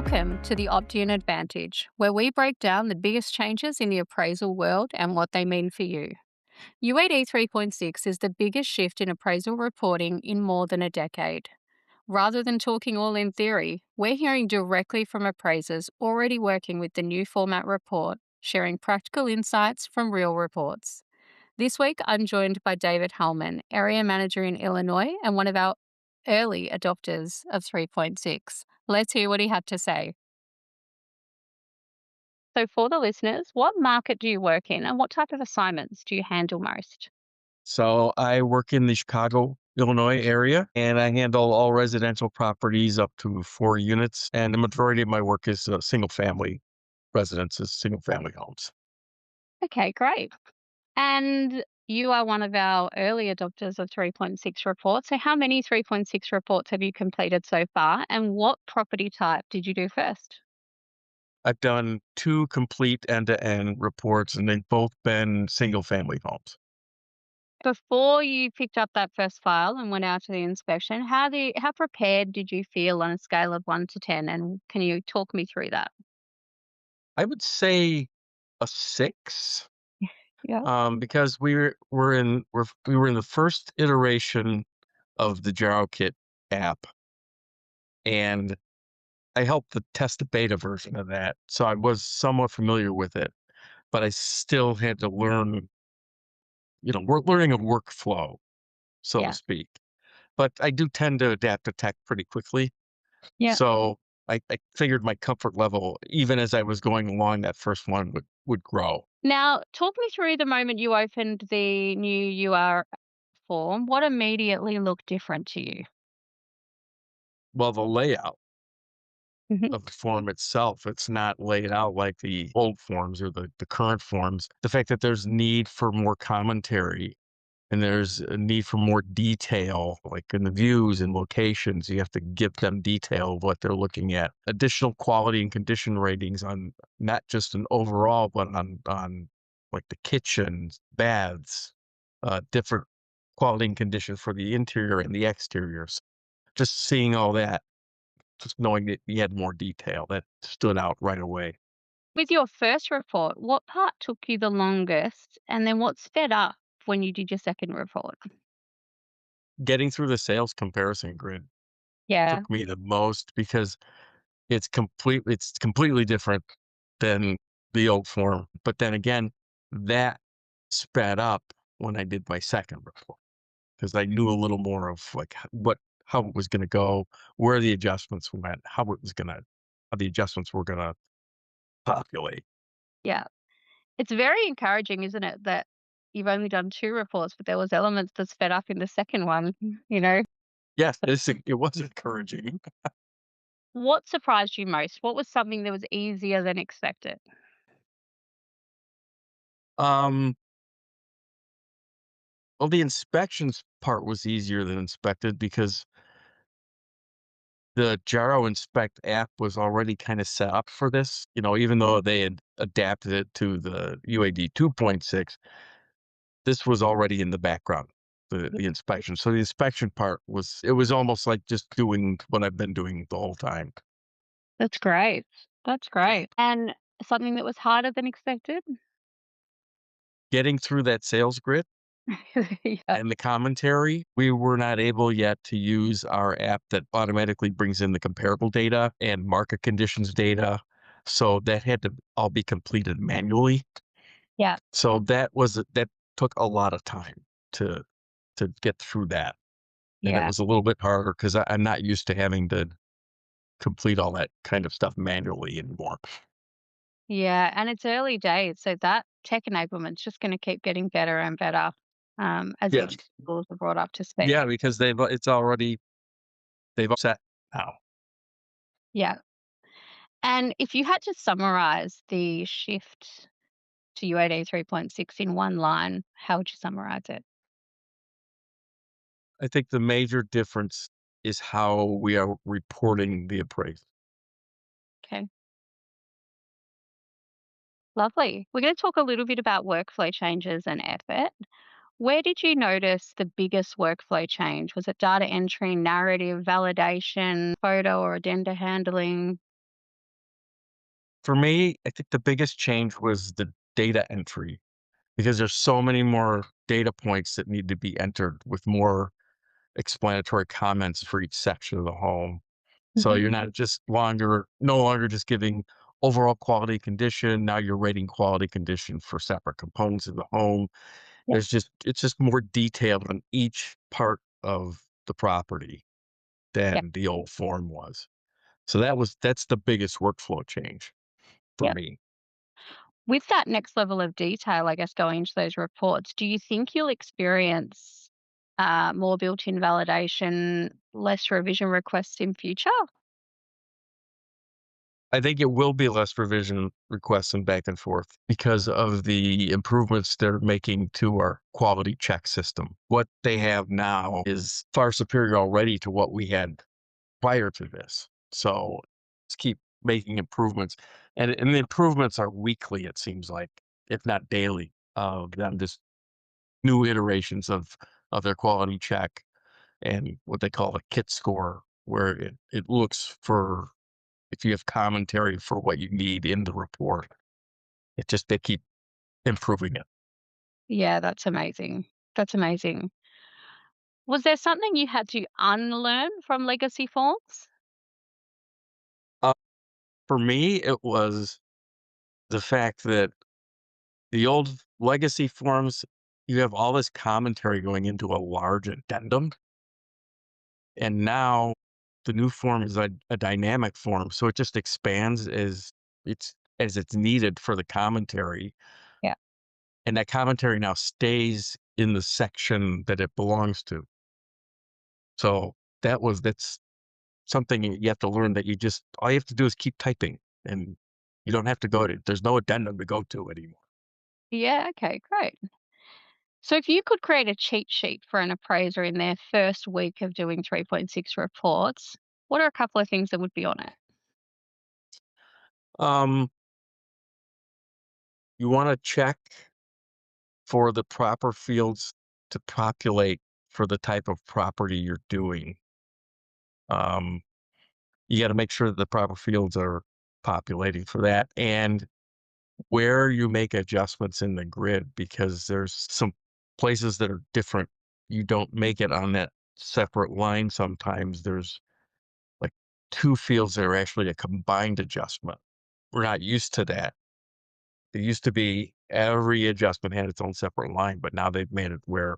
Welcome to the Opteon Advantage, where we break down the biggest changes in the appraisal world and what they mean for you. UAD 3.6 is the biggest shift in appraisal reporting in more than a decade. Rather than talking all in theory, we're hearing directly from appraisers already working with the new format report, sharing practical insights from real reports. This week, I'm joined by David Hallman, Area Manager in Illinois and one of our early adopters of 3.6. Let's hear what he had to say. So, for the listeners, what market do you work in and what type of assignments do you handle most? So I work in the Chicago, Illinois area, and I handle all residential properties up to 4 units. And the majority of my work is single family residences, single family homes. Okay, great. And you are one of our early adopters of 3.6 reports. So, how many 3.6 reports have you completed so far? And what property type did you do first? I've done two complete end to end reports, and they've both been single family homes. Before you picked up that first file and went out to the inspection, how prepared did you feel on a scale of 1 to 10? And can you talk me through that? I would say a six, Yeah. because we were in the first iteration of the GyroKit app, and I helped the test the beta version of that, so I was somewhat familiar with it, but I still had to learn, we're learning a workflow, so to Yeah. speak. But I do tend to adapt to tech pretty quickly, Yeah. so I figured my comfort level, even as I was going along, that first one would grow. Now, talk me through the moment you opened the new UR form. What immediately looked different to you? Well, the layout Mhm. of the form itself, it's not laid out like the old forms or the current forms. The fact that there's need for more commentary and there's a need for more detail, like in the views and locations. You have to give them detail of what they're looking at. Additional quality and condition ratings on not just an overall, but on like the kitchens, baths, different quality and conditions for the interior and the exteriors. Just seeing all that, just knowing that you had more detail, that stood out right away. With your first report, what part took you the longest? And then what sped up when you did your second report? Getting through the sales comparison grid Yeah, took me the most because it's completely different than the old form, but then again, that sped up when I did my second report because I knew a little more of, like, how it was gonna go, where the adjustments went, how the adjustments were gonna populate. yeah. It's very encouraging, isn't it, that you've only done 2 reports, but there was elements that sped up in the second one, you know? Yes, it was encouraging. What surprised you most? What was something that was easier than expected? Um, well, the inspections part was easier than inspected because the Gyro Inspect app was already kinda set up for this, even though they had adapted it to the UAD 2.6, this was already in the background, the inspection. So the inspection part was almost like just doing what I've been doing the whole time. That's great. That's great. And something that was harder than expected? Getting through that sales grid Yeah. and the commentary, we were not able yet to use our app that automatically brings in the comparable data and market conditions data, so that had to all be completed manually. Yeah. So that took a lot of time to get through that, and it Yeah. was a little bit harder 'cause I'm not used to having to complete all that kind of stuff manually anymore. Yeah, and it's early days, so that tech enablement's just gonna keep getting better and better, as Yes. each schools are brought up to speed. Yeah, because they've set now. Yeah. And if you had to summarize the shift to UAD 3.6 in one line, how would you summarize it? I think the major difference is how we are reporting the appraisal. Okay, lovely. We're gonna talk a little bit about workflow changes and effort. Where did you notice the biggest workflow change? Was it data entry, narrative, validation, photo or addenda handling? For me, I think the biggest change was the data entry because there's so many more data points that need to be entered with more explanatory comments for each section of the home. So Mhm. you're not just longer no longer just giving overall quality condition, now you're rating quality condition for separate components of the home. Yeah. It's just more detailed on each part of the property Yeah. than the old form was. So that's the biggest workflow change for Yeah. me. With that next level of detail, I guess, going into those reports, do you think you'll experience more built-in validation, less revision requests in future? I think it will be less revision requests and back and forth because of the improvements they're making to our quality check system. What they have now is far superior already to what we had prior to this. So let's keep making improvements. And the improvements are weekly, it seems like, if not daily, of them just new iterations of their quality check and what they call a kit score, where it looks for if you have commentary for what you need in the report. They keep improving it. Yeah, that's amazing. That's amazing. Was there something you had to unlearn from legacy forms? Uh, for me, it was the fact that the old legacy forms, you have all this commentary going into a large addendum, and now the new form is a dynamic form, so it just expands as it's needed for the commentary, Yeah. and that commentary now stays in the section that it belongs to. So that's something you have to learn that you just all you have to do is keep typing, and you don't have to go to there's no addendum to go to anymore. Yeah, okay, great. So if you could create a cheat sheet for an appraiser in their first week of doing 3.6 reports, what are a couple of things that would be on it? Um, you wanna check for the proper fields to populate for the type of property you're doing. Um, you gotta make sure that the proper fields are populating for that, and where you make adjustments in the grid, because there's some places that are different. You don't make it on that separate line sometimes. There's, like, 2 fields that are actually a combined adjustment. We're not used to that. It used to be every adjustment had its own separate line, but now they've made it where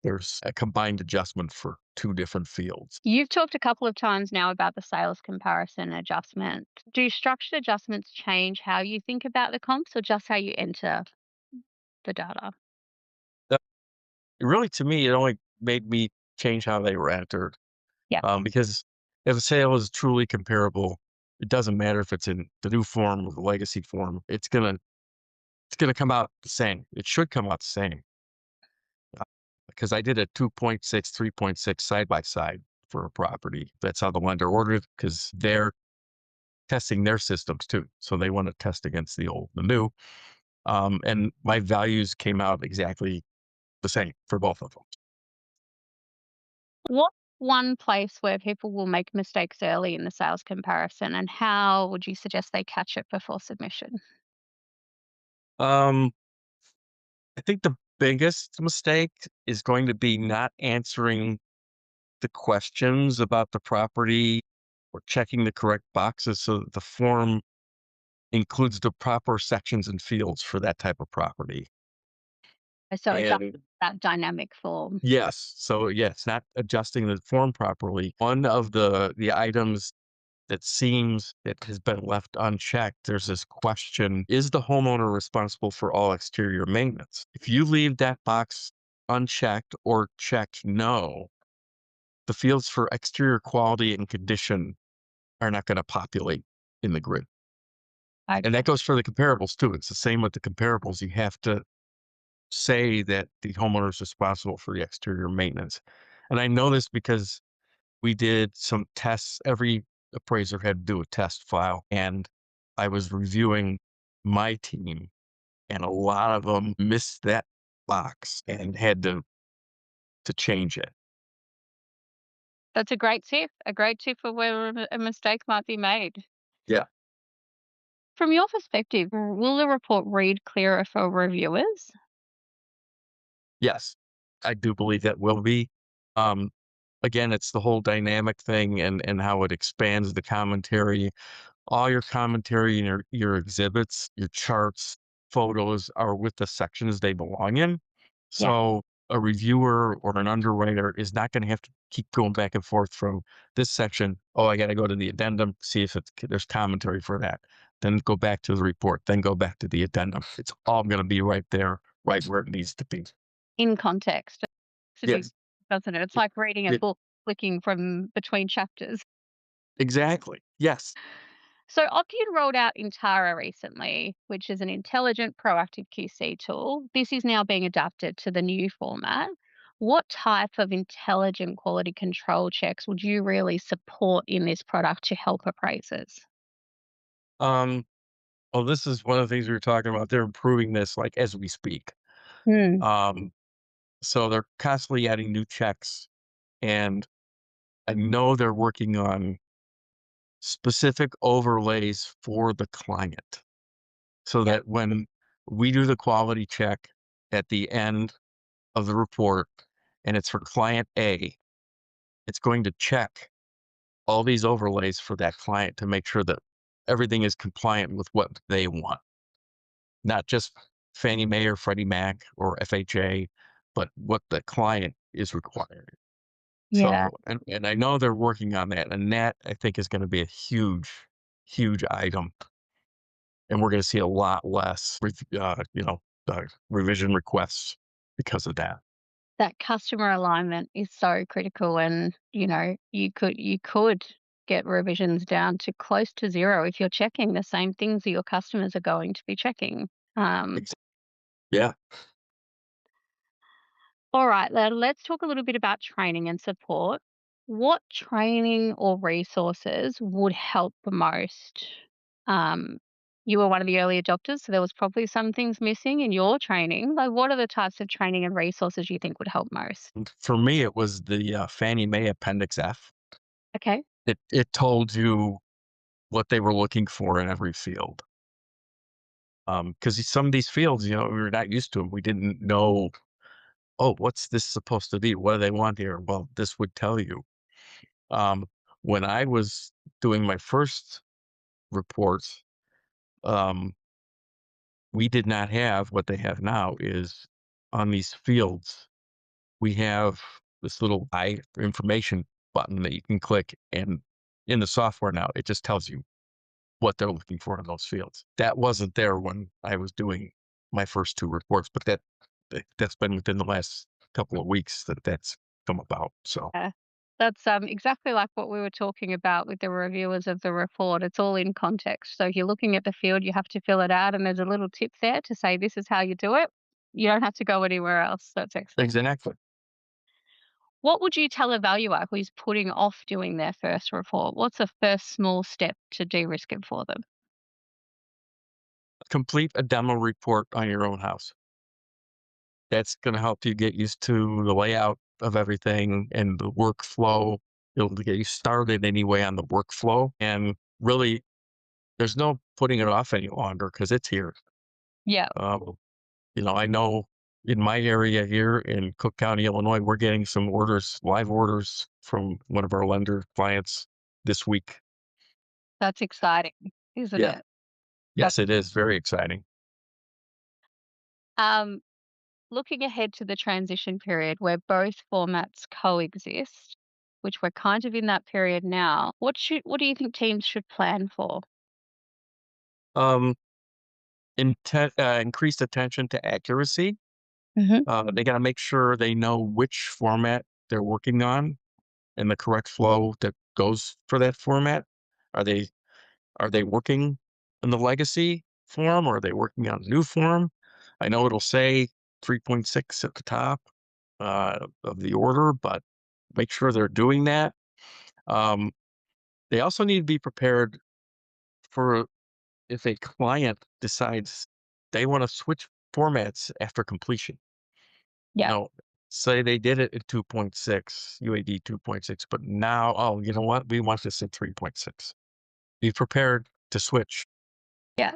there's a combined adjustment for 2 different fields. You've talked a couple of times now about the sales comparison adjustment. Do structured adjustments change how you think about the comps or just how you enter the data? That really, to me, it only made me change how they were entered, Yeah. because if a sale is truly comparable, it doesn't matter if it's in the new form or the legacy form, it's gonna come out the same. It should come out the same, because I did a 2.6, 3.6 side by side for a property. That's how the lender ordered it, because they're testing their systems too, so they wanna test against the new, and my values came out exactly the same for both of them. What one place where people will make mistakes early in the sales comparison and how would you suggest they catch it before submission? Um, I think the biggest mistake is going to be not answering the questions about the property or checking the correct boxes so that the form includes the proper sections and fields for that type of property. So adjust And that dynamic form. yes, so yeah, it's not adjusting the form properly. One of the items that seems that has been left unchecked, there's this question, is the homeowner responsible for all exterior maintenance? If you leave that box unchecked or checked no, the fields for exterior quality and condition are not going to populate in the grid. And that Okay. goes for the comparables too. It's the same with the comparables. You have to say that the homeowner is responsible for the exterior maintenance. And I know this because we did some tests. Every appraiser had to do a test file, and I was reviewing my team, and a lot of them missed that box and had to change it. That's a great tip for where a mistake might be made. Yeah. From your perspective, will the report read clearer for reviewers? Yes, I do believe that will be. Um, Again, it's the whole dynamic thing and how it expands the commentary. All your commentary and your exhibits, your charts, photos are with the sections they belong in. Yeah. So a reviewer or an underwriter is not going to have to keep going back and forth from this section. Oh, I got to go to the addendum, see if there's commentary for that. Then go back to the report, then go back to the addendum. It's all going to be right there, right where it needs to be. In context. To do, Yes. doesn't it? It's It, like reading a it, book, flicking from between chapters. exactly. Yes. So Opteon rolled out Intara recently, which is an intelligent proactive QC tool. This is now being adapted to the new format. What type of intelligent quality control checks would you really support in this product to help appraisers? Um, well, this is one of the things we were talking about. They're improving this like as we speak. Hmm. Um, so they're constantly adding new checks, and I know they're working on specific overlays for the client so Yep. that when we do the quality check at the end of the report and it's for client A, it's going to check all these overlays for that client to make sure that everything is compliant with what they want, not just Fannie Mae or Freddie Mac or FHA, but what the client is requiring. Yeah. And I know they're working on that, and that I think is going to be a huge, huge item, and we're going to see a lot less, revision requests because of that. That customer alignment is so critical, and you could get revisions down to close to zero if you're checking the same things that your customers are going to be checking. um, Ex- Yeah. all right, let's talk a little bit about training and support. What training or resources would help the most? um, you were one of the early adopters, so there was probably some things missing in your training. Like, what are the types of training and resources you think would help most? For me, it was the Fannie Mae Appendix F. Okay. It told you what they were looking for in every field. Because some of these fields, we were not used to them. We didn't know, oh, what's this supposed to be? What do they want here? Well, this would tell you. Um, when I was doing my first reports, um, we did not have what they have now is on these fields, we have this little I information button that you can click, and in the software now, it just tells you what they're looking for in those fields. That wasn't there when I was doing my first two reports, but that's been within the last couple of weeks that that's come about. So Yeah. That's exactly like what we were talking about with the reviewers of the report. It's all in context. So if you're looking at the field, you have to fill it out, and there's a little tip there to say this is how you do it. You don't have to go anywhere else. That's excellent. exactly. What would you tell a valuer who's putting off doing their first report? What's the first small step to de-risk it for them? Complete a demo report on your own house. That's going to help you get used to the layout of everything and the workflow. It'll get you started anyway on the workflow. And really, there's no putting it off any longer because it's here. Yeah, Um, I know in my area here in Cook County, Illinois, we're getting some orders, live orders from one of our lender clients this week. that's exciting, isn't Yeah. it? That, Yes, it is very exciting. um, looking ahead to the transition period where both formats coexist, which we're kind of in that period now, what do you think teams should plan for? Um, Increased attention to accuracy. Mhm. They got to make sure they know which format they're working on and the correct flow that goes for that format. Are they are they working in the legacy form or are they working on a new form? I know it'll say 3.6 at the top of the order, but make sure they're doing that. Um, they also need to be prepared for if a client decides they want to switch formats after completion. You Yeah, know, say they did it at 2.6, UAD 2.6, but now, oh, you know what? We want this at 3.6. Be prepared to switch. Yeah.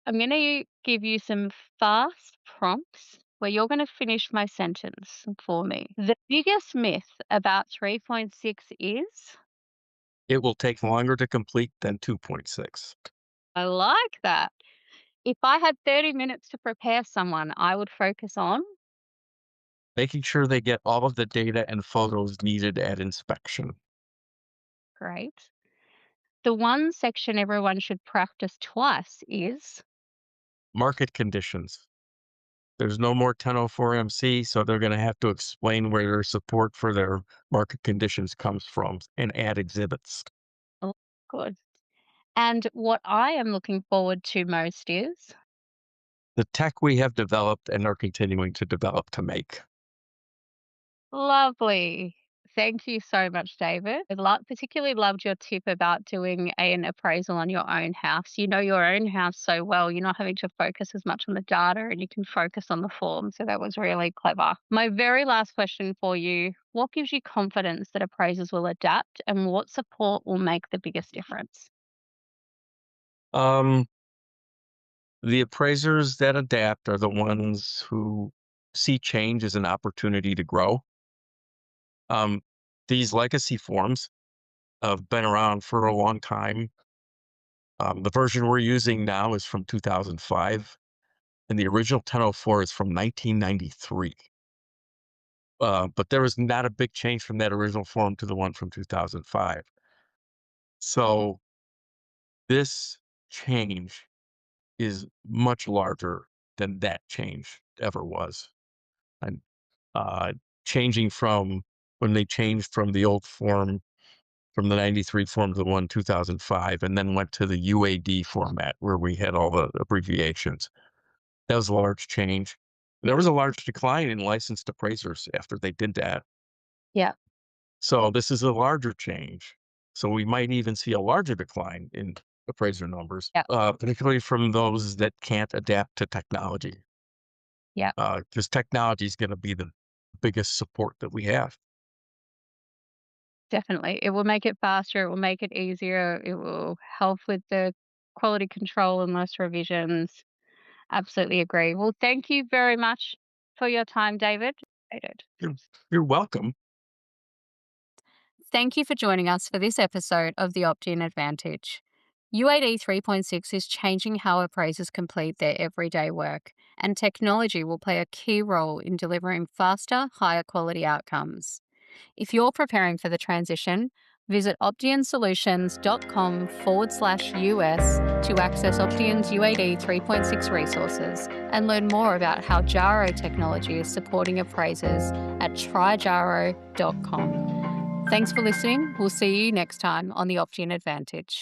I'm going to give you some fast prompts where you're going to finish my sentence for me. The biggest myth about 3.6 is It will take longer to complete than 2.6. I like that. If I had 30 minutes to prepare someone, I would focus on Making sure they get all of the data and photos needed at inspection. great. The one section everyone should practice twice is Market conditions. There's no more 1004 MC, so they're going to have to explain where their support for their market conditions comes from and add exhibits. oh, good. And what I am looking forward to most is The tech we have developed and are continuing to develop to make. lovely. Thank you so much, David. Particularly loved your tip about doing an appraisal on your own house. You know your own house so well, you're not having to focus as much on the data and you can focus on the form. So that was really clever. My very last question for you: what gives you confidence that appraisers will adapt and what support will make the biggest difference? Um, the appraisers that adapt are the ones who see change as an opportunity to grow. Um, these legacy forms have been around for a long time. The version we're using now is from 2005, and the original 1004 is from 1993. But there was not a big change from that original form to the one from 2005. So this change is much larger than that change ever was. And uh, changing from when they changed from the old form from the 93 form to the one 2005 and then went to the UAD format where we had all the abbreviations. That was a large change. There was a large decline in licensed appraisers after they did that. Yeah, So this is a larger change. So we might even see a larger decline in appraiser numbers, yeah, particularly from those that can't adapt to technology, yeah. because technology is going to be the biggest support that we have. Definitely. It will make it faster, it will make it easier, it will help with the quality control and less revisions. Absolutely agree. Well, thank you very much for your time, David. Appreciate it. You're, you're welcome. Thank you for joining us for this episode of the Opteon Advantage. UAD 3.6 is changing how appraisers complete their everyday work, and technology will play a key role in delivering faster, higher quality outcomes. If you're preparing for the transition, visit optionsolutions.com/US to access Option's UAD 3.6 resources and learn more about how Jaro technology is supporting appraisers at tryjaro.com. Thanks for listening. We'll see you next time on the Option Advantage.